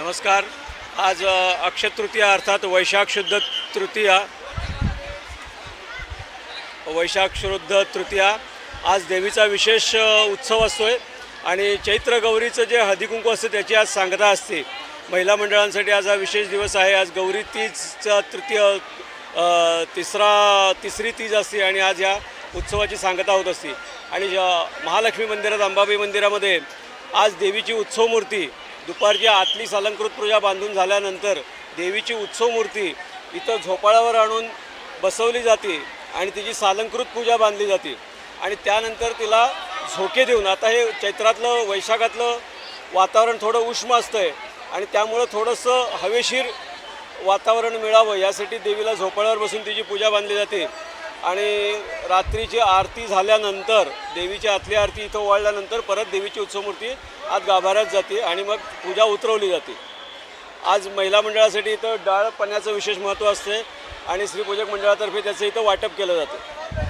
नमस्कार। आज अक्षय तृतीया अर्थात वैशाख शुद्ध तृतीया आज देवीचा विशेष उत्सव असतोय आणि चैत्र गौरीचं जे हळदीकुंकू असतं त्याची आज सांगता असते। महिला मंडळांसाठी आज हा विशेष दिवस आहे। आज गौरी तीजचा तिसरी तीज असते आणि आज या उत्सवाची सांगता होत असते। आणि महालक्ष्मी मंदिरात अंबाबाई मंदिरामध्ये आज देवीची उत्सव मूर्ती दुपारची आतली सालंकृत पूजा बांधून झाल्यानंतर देवीची उत्सव मूर्ती इथं झोपाळ्यावर आणून बसवली जाते आणि तिची सालंकृत पूजा बांधली जाते आणि त्यानंतर तिला झोके देऊन, आता हे चैत्रातलं वैशाखातलं वातावरण थोडं उष्म असतं आहे आणि त्यामुळं थोडंसं हवेशीर वातावरण मिळावं यासाठी देवीला झोपाळ्यावर बसून तिची पूजा बांधली जाते आणि रात्रीची आरती झाल्यानंतर देवीची आतली आरती इथं ओवाळल्यानंतर परत देवीची उत्सवमूर्ती आज गाभाऱ्यात जाते आणि मग पूजा उतरवली जाते। आज महिला मंडळासाठी इथं डाळ पाण्याचं विशेष महत्त्व असते आणि स्त्रीपूजक मंडळातर्फे त्याचं इथं वाटप केलं जातं।